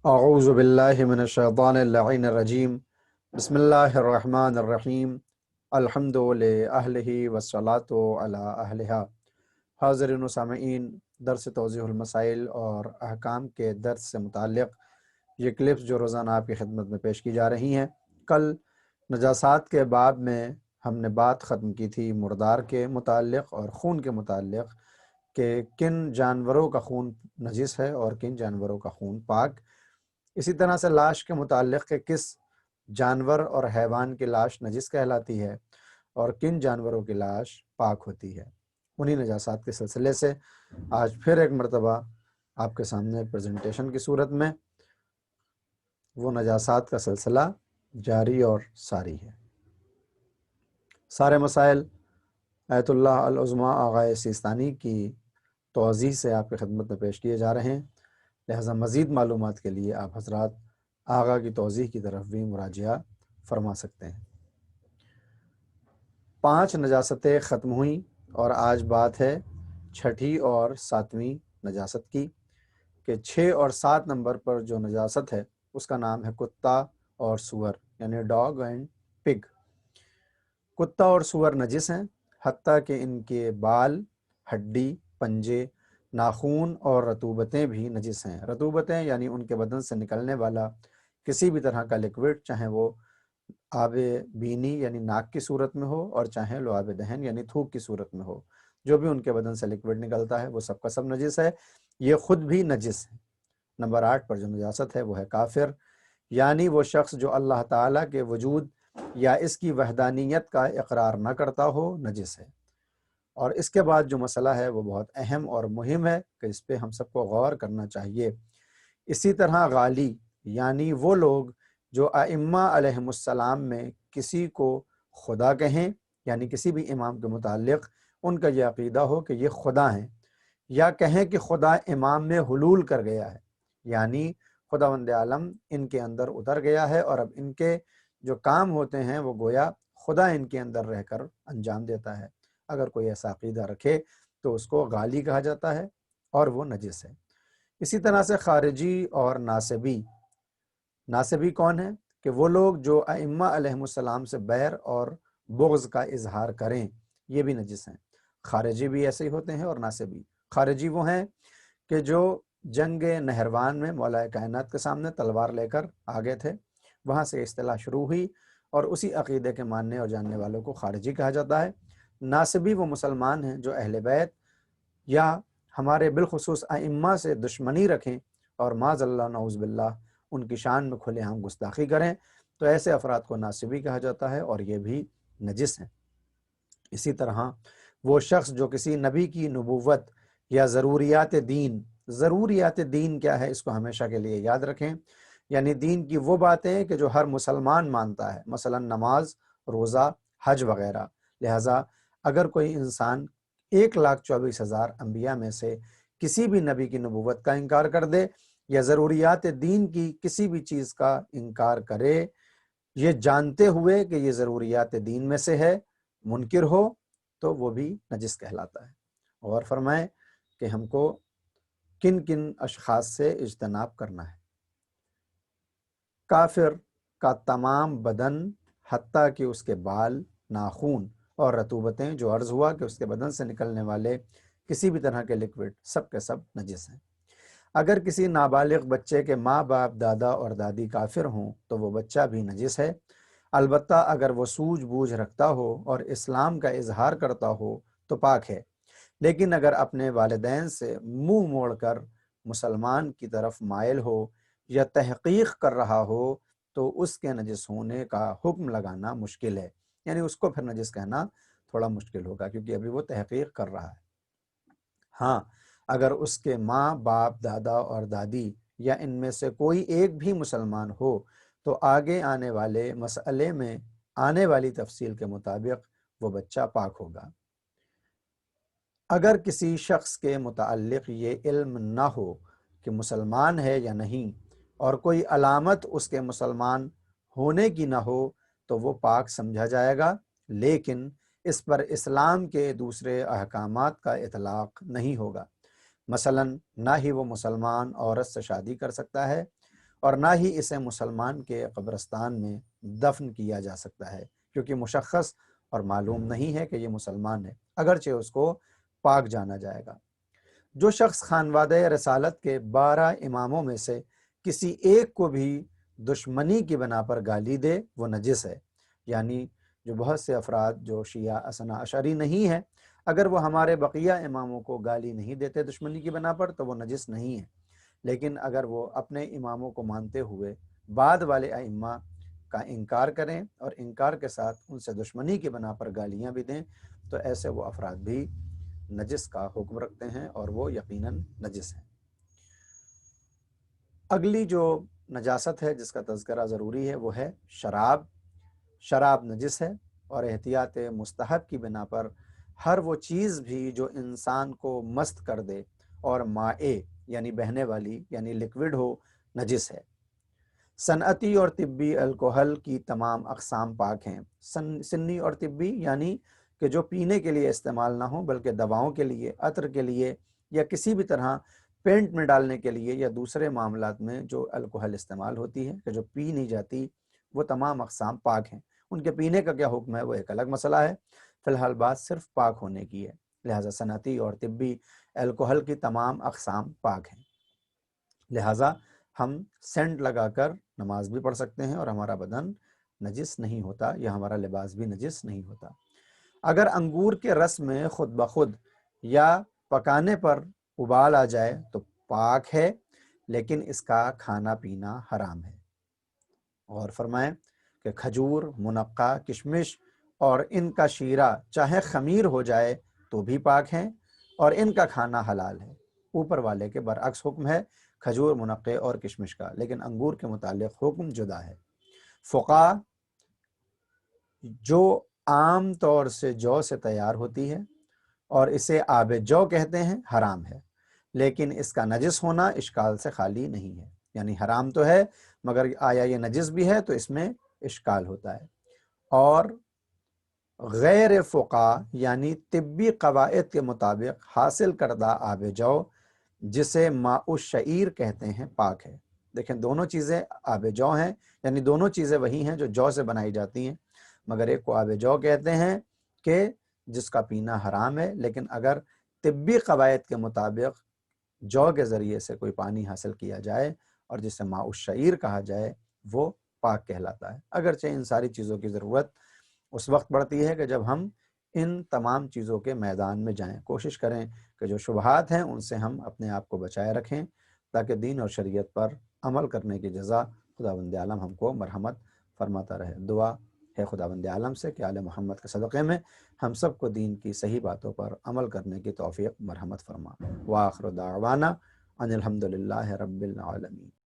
اعوذ باللہ من الشیطان اللعین الرجیم بسم اللہ الرحمن الرحیم الحمد للہ والصلاة علی اہلہا۔ حاضرین و سامعین، درس توضیح المسائل اور احکام کے درس سے متعلق یہ کلپس جو روزانہ آپ کی خدمت میں پیش کی جا رہی ہیں، کل نجاسات کے باب میں ہم نے بات ختم کی تھی مردار کے متعلق اور خون کے متعلق کہ کن جانوروں کا خون نجس ہے اور کن جانوروں کا خون پاک۔ اسی طرح سے لاش کے متعلق کہ کس جانور اور حیوان کی لاش نجس کہلاتی ہے اور کن جانوروں کی لاش پاک ہوتی ہے۔ انہی نجاسات کے سلسلے سے آج پھر ایک مرتبہ آپ کے سامنے پریزنٹیشن کی صورت میں وہ نجاسات کا سلسلہ جاری اور ساری ہے۔ سارے مسائل آیت اللہ العظمیٰ آغا سیستانی کی توضیح سے آپ کی خدمت میں پیش کیے جا رہے ہیں، لہذا مزید معلومات کے لیے آپ حضرات آغا کی توضیح کی طرف بھی مراجعہ فرما سکتے ہیں۔ 5 نجاستیں ختم ہوئیں اور آج بات ہے 6ٹھی اور 7ویں نجاست کی کہ 6 اور 7 نمبر پر جو نجاست ہے اس کا نام ہے کتا اور سور، یعنی ڈاگ اینڈ پگ۔ کتا اور سور نجس ہیں حتیٰ کہ ان کے بال، ہڈی، پنجے، ناخون اور رطوبتیں بھی نجس ہیں۔ رطوبتیں یعنی ان کے بدن سے نکلنے والا کسی بھی طرح کا لکوڈ، چاہے وہ آب بینی یعنی ناک کی صورت میں ہو اور چاہے لعاب دہن یعنی تھوک کی صورت میں ہو، جو بھی ان کے بدن سے لکوڈ نکلتا ہے وہ سب کا سب نجس ہے، یہ خود بھی نجس ہے۔ نمبر 8 پر جو نجاست ہے وہ ہے کافر، یعنی وہ شخص جو اللہ تعالیٰ کے وجود یا اس کی وحدانیت کا اقرار نہ کرتا ہو، نجس ہے۔ اور اس کے بعد جو مسئلہ ہے وہ بہت اہم اور مہم ہے کہ اس پہ ہم سب کو غور کرنا چاہیے۔ اسی طرح غالی، یعنی وہ لوگ جو ائمہ علیہم السلام میں کسی کو خدا کہیں، یعنی کسی بھی امام کے متعلق ان کا یہ عقیدہ ہو کہ یہ خدا ہیں، یا کہیں کہ خدا امام میں حلول کر گیا ہے، یعنی خداوند عالم ان کے اندر اتر گیا ہے اور اب ان کے جو کام ہوتے ہیں وہ گویا خدا ان کے اندر رہ کر انجام دیتا ہے۔ اگر کوئی ایسا عقیدہ رکھے تو اس کو غالی کہا جاتا ہے اور وہ نجس ہے۔ اسی طرح سے خارجی اور ناصبی۔ ناصبی کون ہے؟ کہ وہ لوگ جو ائمہ علیہم السلام سے بیر اور بغض کا اظہار کریں، یہ بھی نجس ہیں۔ خارجی بھی ایسے ہی ہوتے ہیں اور ناصبی۔ خارجی وہ ہیں کہ جو جنگ نہروان میں مولا کائنات کے سامنے تلوار لے کر آگے تھے، وہاں سے اصطلاح شروع ہوئی اور اسی عقیدے کے ماننے اور جاننے والوں کو خارجی کہا جاتا ہے۔ ناصبی وہ مسلمان ہیں جو اہل بیت یا ہمارے بالخصوص ائمہ سے دشمنی رکھیں اور معاذ اللہ نعوذ باللہ ان کی شان میں کھلے عام گستاخی کریں، تو ایسے افراد کو ناصبی کہا جاتا ہے اور یہ بھی نجس ہیں۔ اسی طرح وہ شخص جو کسی نبی کی نبوت یا ضروریات دین کیا ہے اس کو ہمیشہ کے لیے یاد رکھیں، یعنی دین کی وہ باتیں کہ جو ہر مسلمان مانتا ہے، مثلا نماز، روزہ، حج وغیرہ۔ لہٰذا اگر کوئی انسان 1,24,000 انبیاء میں سے کسی بھی نبی کی نبوت کا انکار کر دے یا ضروریات دین کی کسی بھی چیز کا انکار کرے، یہ جانتے ہوئے کہ یہ ضروریات دین میں سے ہے، منکر ہو، تو وہ بھی نجس کہلاتا ہے۔ غور فرمائیں کہ ہم کو کن کن اشخاص سے اجتناب کرنا ہے۔ کافر کا تمام بدن حتیٰ کہ اس کے بال، ناخون اور رطوبتیں، جو عرض ہوا کہ اس کے بدن سے نکلنے والے کسی بھی طرح کے لکوڈ، سب کے سب نجس ہیں۔ اگر کسی نابالغ بچے کے ماں باپ، دادا اور دادی کافر ہوں تو وہ بچہ بھی نجس ہے، البتہ اگر وہ سوجھ بوجھ رکھتا ہو اور اسلام کا اظہار کرتا ہو تو پاک ہے، لیکن اگر اپنے والدین سے منہ موڑ کر مسلمان کی طرف مائل ہو یا تحقیق کر رہا ہو تو اس کے نجس ہونے کا حکم لگانا مشکل ہے، یعنی اس کو پھر نجس کہنا تھوڑا مشکل ہوگا کیونکہ ابھی وہ تحقیق کر رہا ہے۔ ہاں، اگر اس کے ماں باپ، دادا اور دادی یا ان میں سے کوئی ایک بھی مسلمان ہو تو آگے آنے والے مسئلے میں آنے والی تفصیل کے مطابق وہ بچہ پاک ہوگا۔ اگر کسی شخص کے متعلق یہ علم نہ ہو کہ مسلمان ہے یا نہیں اور کوئی علامت اس کے مسلمان ہونے کی نہ ہو تو وہ پاک سمجھا جائے گا، لیکن اس پر اسلام کے دوسرے احکامات کا اطلاق نہیں ہوگا۔ مثلا نہ ہی وہ مسلمان عورت سے شادی کر سکتا ہے اور نہ ہی اسے مسلمان کے قبرستان میں دفن کیا جا سکتا ہے، کیونکہ مشخص اور معلوم نہیں ہے کہ یہ مسلمان ہے، اگرچہ اس کو پاک جانا جائے گا۔ جو شخص خانوادہ رسالت کے 12 اماموں میں سے کسی ایک کو بھی دشمنی کی بنا پر گالی دے وہ نجس ہے، یعنی جو بہت سے افراد جو شیعہ اثنا اشعری نہیں ہے، اگر وہ ہمارے بقیہ اماموں کو گالی نہیں دیتے دشمنی کی بنا پر تو وہ نجس نہیں ہے، لیکن اگر وہ اپنے اماموں کو مانتے ہوئے بعد والے ائمہ کا انکار کریں اور انکار کے ساتھ ان سے دشمنی کی بنا پر گالیاں بھی دیں تو ایسے وہ افراد بھی نجس کا حکم رکھتے ہیں اور وہ یقیناً نجس ہیں۔ اگلی جو نجاست ہے جس کا تذکرہ ضروری ہے وہ ہے شراب۔ شراب نجس ہے اور احتیاط مستحب کی بنا پر ہر وہ چیز بھی جو انسان کو مست کر دے اور مائع یعنی بہنے والی یعنی لکوڈ ہو نجس ہے۔ صنعتی اور طبی الکوہل کی تمام اقسام پاک ہیں۔ سنی اور طبی یعنی کہ جو پینے کے لیے استعمال نہ ہو بلکہ دواؤں کے لیے، عطر کے لیے یا کسی بھی طرح پینٹ میں ڈالنے کے لیے یا دوسرے معاملات میں جو الکوہل استعمال ہوتی ہے کہ جو پی نہیں جاتی، وہ تمام اقسام پاک ہیں۔ ان کے پینے کا کیا حکم ہے وہ ایک الگ مسئلہ ہے، فی الحال بات صرف پاک ہونے کی ہے، لہٰذا صنعتی اور طبی الکوہل کی تمام اقسام پاک ہیں، لہٰذا ہم سینٹ لگا کر نماز بھی پڑھ سکتے ہیں اور ہمارا بدن نجس نہیں ہوتا یا ہمارا لباس بھی نجس نہیں ہوتا۔ اگر انگور کے رس میں خود بخود یا پکانے پر ابال آ جائے تو پاک ہے، لیکن اس کا کھانا پینا حرام ہے۔ اور فرمائیں کہ کھجور، منقع، کشمش اور ان کا شیرہ چاہے خمیر ہو جائے تو بھی پاک ہیں اور ان کا کھانا حلال ہے۔ اوپر والے کے برعکس حکم ہے کھجور، منقع اور کشمش کا، لیکن انگور کے متعلق حکم جدا ہے۔ فقہ جو عام طور سے جو سے تیار ہوتی ہے اور اسے آب جو کہتے ہیں حرام ہے، لیکن اس کا نجس ہونا اشکال سے خالی نہیں ہے، یعنی حرام تو ہے مگر آیا یہ نجس بھی ہے تو اس میں اشکال ہوتا ہے۔ اور غیر فقہ یعنی طبی قواعد کے مطابق حاصل کردہ آب جو جسے ماء الشعیر کہتے ہیں پاک ہے۔ دیکھیں دونوں چیزیں آب جو ہیں، یعنی دونوں چیزیں وہی ہیں جو جو سے بنائی جاتی ہیں، مگر ایک کو آب جو کہتے ہیں کہ جس کا پینا حرام ہے، لیکن اگر طبی قواعد کے مطابق جو کے ذریعے سے کوئی پانی حاصل کیا جائے اور جسے ماء الشعیر کہا جائے وہ پاک کہلاتا ہے۔ اگرچہ ان ساری چیزوں کی ضرورت اس وقت پڑتی ہے کہ جب ہم ان تمام چیزوں کے میدان میں جائیں، کوشش کریں کہ جو شبہات ہیں ان سے ہم اپنے آپ کو بچائے رکھیں تاکہ دین اور شریعت پر عمل کرنے کی جزا خداوند عالم ہم کو مرحمت فرماتا رہے۔ دعا ہے خداوند عالم سے کہ آل محمد کے صدقے میں ہم سب کو دین کی صحیح باتوں پر عمل کرنے کی توفیق مرحمت فرما۔ وآخر دعوانا ان الحمد للہ رب العالمین۔